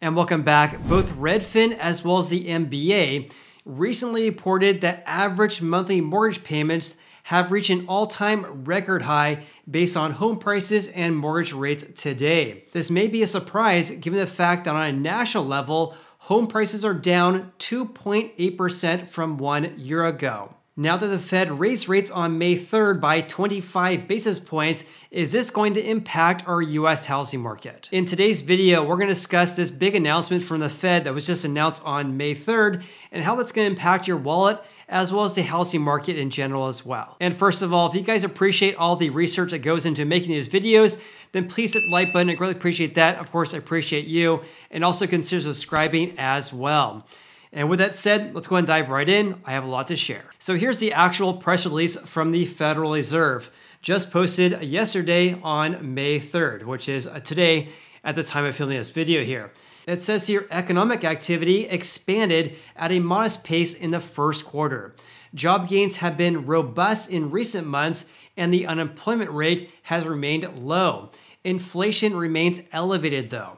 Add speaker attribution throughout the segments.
Speaker 1: And welcome back. Both Redfin as well as the MBA recently reported that average monthly mortgage payments have reached an all-time record high based on home prices and mortgage rates today. This may be a surprise given the fact that on a national level, home prices are down 2.8% from 1 year ago. Now that the Fed raised rates on May 3rd by 25 basis points, is this going to impact our US housing market? In today's video, we're going to discuss this big announcement from the Fed that was just announced on May 3rd and how that's going to impact your wallet as well as the housing market in general as well. And first of all, if you guys appreciate all the research that goes into making these videos, then please hit the like button. I really appreciate that. Of course, I appreciate you, and also consider subscribing as well. And with that said, let's go ahead and dive right in. I have a lot to share. So here's the actual press release from the Federal Reserve, just posted yesterday on May 3rd, which is today at the time of filming this video here. It says here, economic activity expanded at a modest pace in the first quarter. Job gains have been robust in recent months, and the unemployment rate has remained low. Inflation remains elevated though.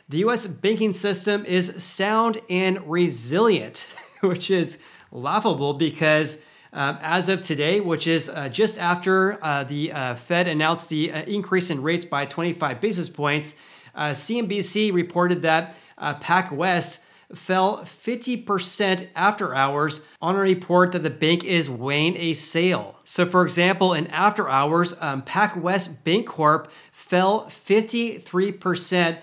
Speaker 1: The U.S. banking system is sound and resilient, which is laughable because as of today, which is just after the Fed announced the increase in rates by 25 basis points, CNBC reported that PacWest fell 50% after hours on a report that the bank is weighing a sale. So for example, in after hours, PacWest Bancorp fell 53%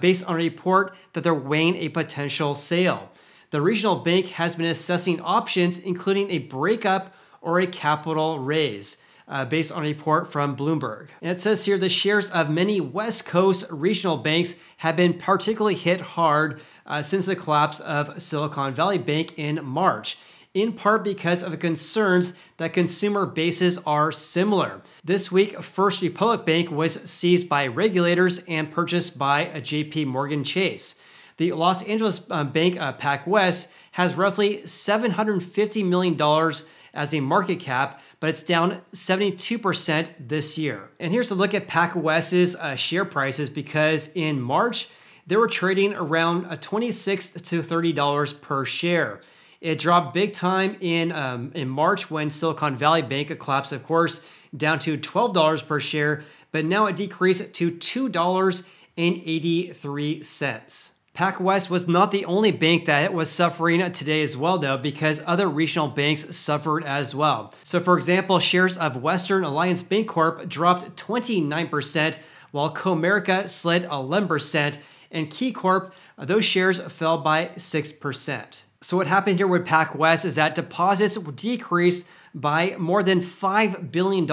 Speaker 1: based on a report that they're weighing a potential sale. The regional bank has been assessing options, including a breakup or a capital raise, based on a report from Bloomberg. And it says here the shares of many West Coast regional banks have been particularly hit hard since the collapse of Silicon Valley Bank in March, in part because of concerns that consumer bases are similar. This week, First Republic Bank was seized by regulators and purchased by JP Morgan Chase. The Los Angeles bank, PacWest, has roughly $750 million as a market cap, but it's down 72% this year. And here's a look at PacWest's share prices, because in March, they were trading around $26 to $30 per share. It dropped big time in March when Silicon Valley Bank collapsed, of course, down to $12 per share, but now it decreased to $2.83. PacWest was not the only bank that was suffering today as well, though, because other regional banks suffered as well. So for example, shares of Western Alliance Bancorp dropped 29%, while Comerica slid 11%, and KeyCorp, those shares fell by 6%. So what happened here with PacWest is that deposits decreased by more than $5 billion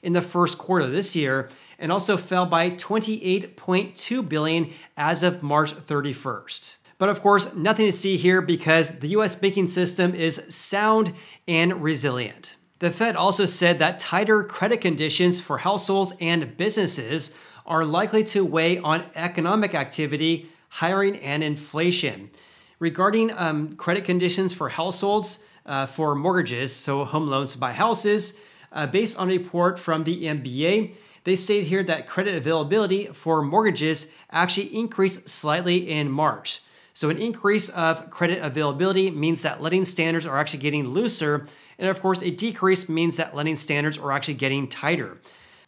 Speaker 1: in the first quarter this year, and also fell by $28.2 billion as of March 31st. But of course, nothing to see here because the US banking system is sound and resilient. The Fed also said that tighter credit conditions for households and businesses are likely to weigh on economic activity, hiring, and inflation. Regarding credit conditions for households for mortgages, so home loans to buy houses, based on a report from the MBA, they state here that credit availability for mortgages actually increased slightly in March. So an increase of credit availability means that lending standards are actually getting looser, and of course a decrease means that lending standards are actually getting tighter.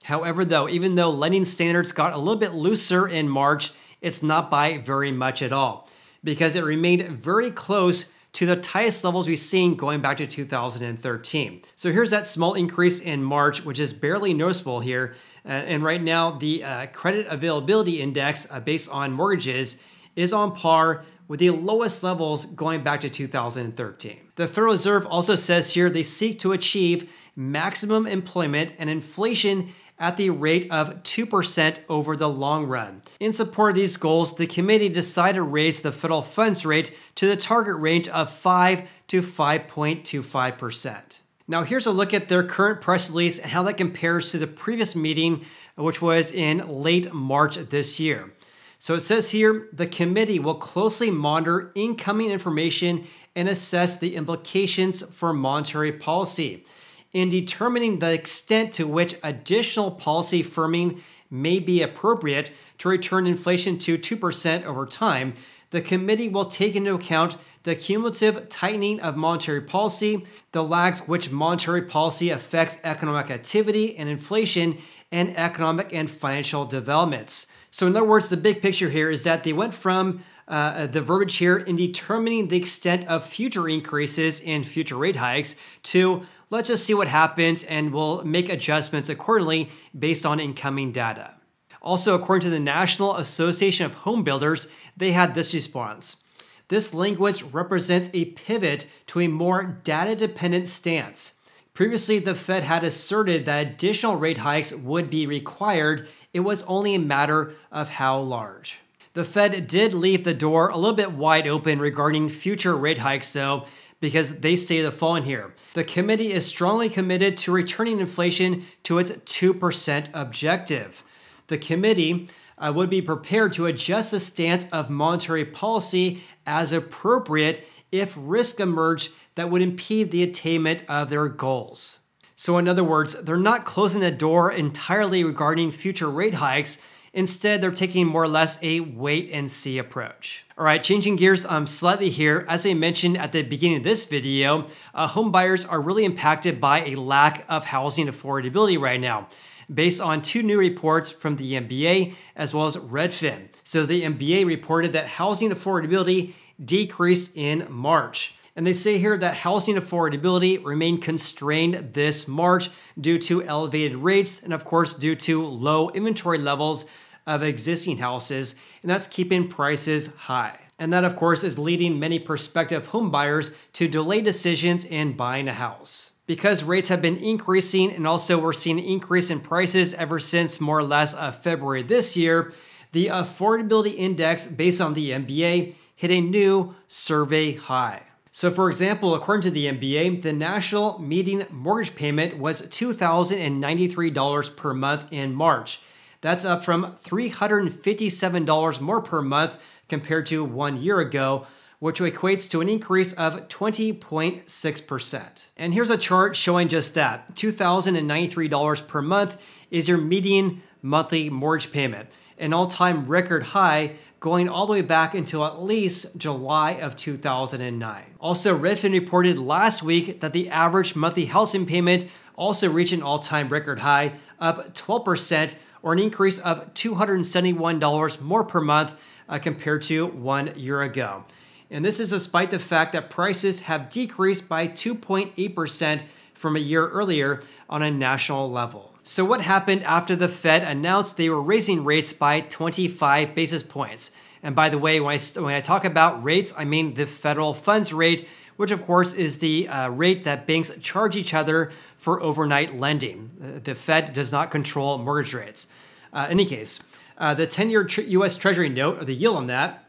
Speaker 1: However though, even though lending standards got a little bit looser in March, it's not by very much at all, because it remained very close to the tightest levels we've seen going back to 2013. So here's that small increase in March, which is barely noticeable here. And right now, the credit availability index based on mortgages is on par with the lowest levels going back to 2013. The Federal Reserve also says here they seek to achieve maximum employment and inflation at the rate of 2% over the long run. In support of these goals, the committee decided to raise the federal funds rate to the target range of 5 to 5.25%. Now here's a look at their current press release and how that compares to the previous meeting, which was in late March this year. So it says here, the committee will closely monitor incoming information and assess the implications for monetary policy. In determining the extent to which additional policy firming may be appropriate to return inflation to 2% over time, the committee will take into account the cumulative tightening of monetary policy, the lags which monetary policy affects economic activity and inflation, and economic and financial developments. So in other words, the big picture here is that they went from the verbiage here in determining the extent of future increases in future rate hikes to let's just see what happens and we'll make adjustments accordingly based on incoming data. Also, according to the National Association of Home Builders, they had this response. This language represents a pivot to a more data-dependent stance. Previously, the Fed had asserted that additional rate hikes would be required. It was only a matter of how large. The Fed did leave the door a little bit wide open regarding future rate hikes, though, because they say the following here. The committee is strongly committed to returning inflation to its 2% objective. The committee would be prepared to adjust the stance of monetary policy as appropriate if risk emerged that would impede the attainment of their goals. So in other words, they're not closing the door entirely regarding future rate hikes. Instead, they're taking more or less a wait-and-see approach. All right, changing gears slightly here. As I mentioned at the beginning of this video, home buyers are really impacted by a lack of housing affordability right now, based on two new reports from the MBA as well as Redfin. So the MBA reported that housing affordability decreased in March. And they say here that housing affordability remained constrained this March due to elevated rates and of course due to low inventory levels of existing houses, and that's keeping prices high. And that of course is leading many prospective home buyers to delay decisions in buying a house. Because rates have been increasing and also we're seeing an increase in prices ever since more or less February this year, the affordability index based on the MBA hit a new survey high. So for example, according to the MBA, the national median mortgage payment was $2,093 per month in March. That's up from $357 more per month compared to 1 year ago, which equates to an increase of 20.6%. And here's a chart showing just that. $2,093 per month is your median monthly mortgage payment, an all-time record high going all the way back until at least July of 2009. Also, Redfin reported last week that the average monthly housing payment also reached an all-time record high, up 12%, or an increase of $271 more per month compared to 1 year ago. And this is despite the fact that prices have decreased by 2.8% from a year earlier on a national level. So what happened after the Fed announced they were raising rates by 25 basis points? And by the way, when I talk about rates, I mean the federal funds rate, which of course is the rate that banks charge each other for overnight lending. The Fed does not control mortgage rates. In any case, the 10-year U.S. Treasury note, or the yield on that,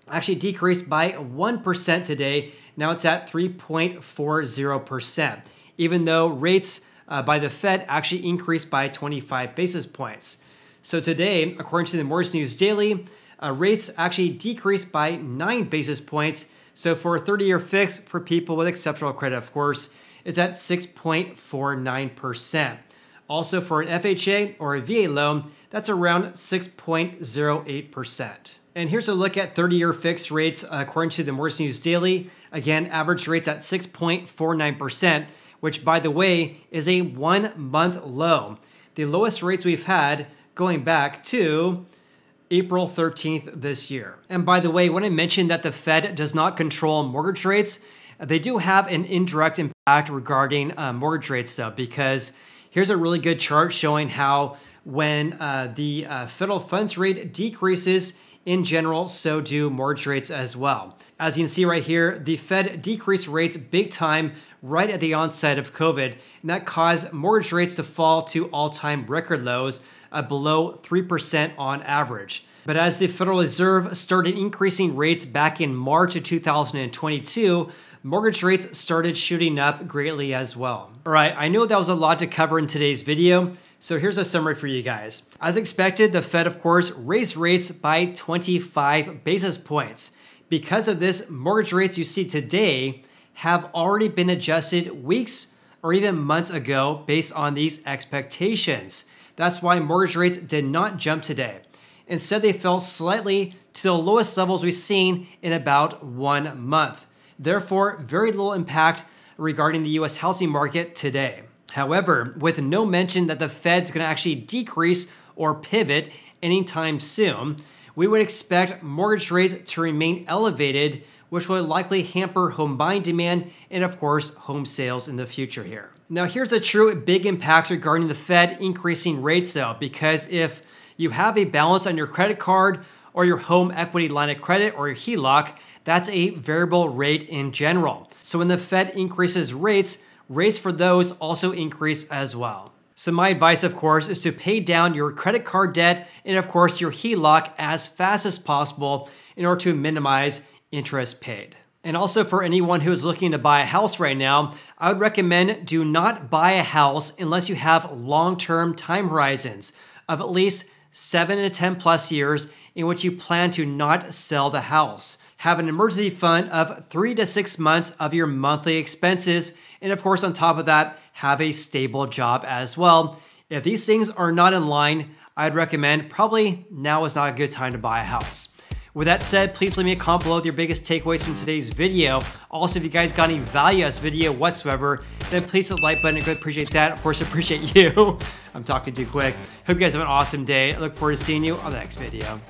Speaker 1: actually decreased by 1% today. Now it's at 3.40%, even though rates by the Fed actually increased by 25 basis points. So today, according to the Mortgage News Daily, rates actually decreased by 9 basis points. So for a 30-year fix for people with exceptional credit, of course, it's at 6.49%. Also for an FHA or a VA loan, that's around 6.08%. And here's a look at 30-year fixed rates according to the Mortgage News Daily. Again, average rates at 6.49%, which by the way is a 1 month low. The lowest rates we've had going back to April 13th this year. And by the way, when I mentioned that the Fed does not control mortgage rates, they do have an indirect impact regarding mortgage rates though, because here's a really good chart showing how when the federal funds rate decreases in general, so do mortgage rates as well. As you can see right here, the Fed decreased rates big time right at the onset of COVID, and that caused mortgage rates to fall to all-time record lows, below 3% on average. But as the Federal Reserve started increasing rates back in March of 2022, mortgage rates started shooting up greatly as well. All right, I know that was a lot to cover in today's video, so here's a summary for you guys. As expected, the Fed, of course, raised rates by 25 basis points. Because of this, mortgage rates you see today have already been adjusted weeks or even months ago based on these expectations. That's why mortgage rates did not jump today. Instead, they fell slightly to the lowest levels we've seen in about 1 month. Therefore, very little impact regarding the US housing market today. However, with no mention that the Fed's going to actually decrease or pivot anytime soon, we would expect mortgage rates to remain elevated, which would likely hamper home buying demand and, of course, home sales in the future here. Now, here's a true big impact regarding the Fed increasing rates, though, because if you have a balance on your credit card or your home equity line of credit or your HELOC, that's a variable rate in general. So when the Fed increases rates, rates for those also increase as well. So my advice, of course, is to pay down your credit card debt and, of course, your HELOC as fast as possible in order to minimize interest paid. And also for anyone who is looking to buy a house right now, I would recommend do not buy a house unless you have long-term time horizons of at least 7 to 10 plus years in which you plan to not sell the house. Have an emergency fund of 3 to 6 months of your monthly expenses. And of course, on top of that, have a stable job as well. If these things are not in line, I'd recommend probably now is not a good time to buy a house. With that said, please leave me a comment below with your biggest takeaways from today's video. Also, if you guys got any value out of this video whatsoever, then please hit the like button. I really appreciate that. Of course, I appreciate you. I'm talking too quick. Hope you guys have an awesome day. I look forward to seeing you on the next video.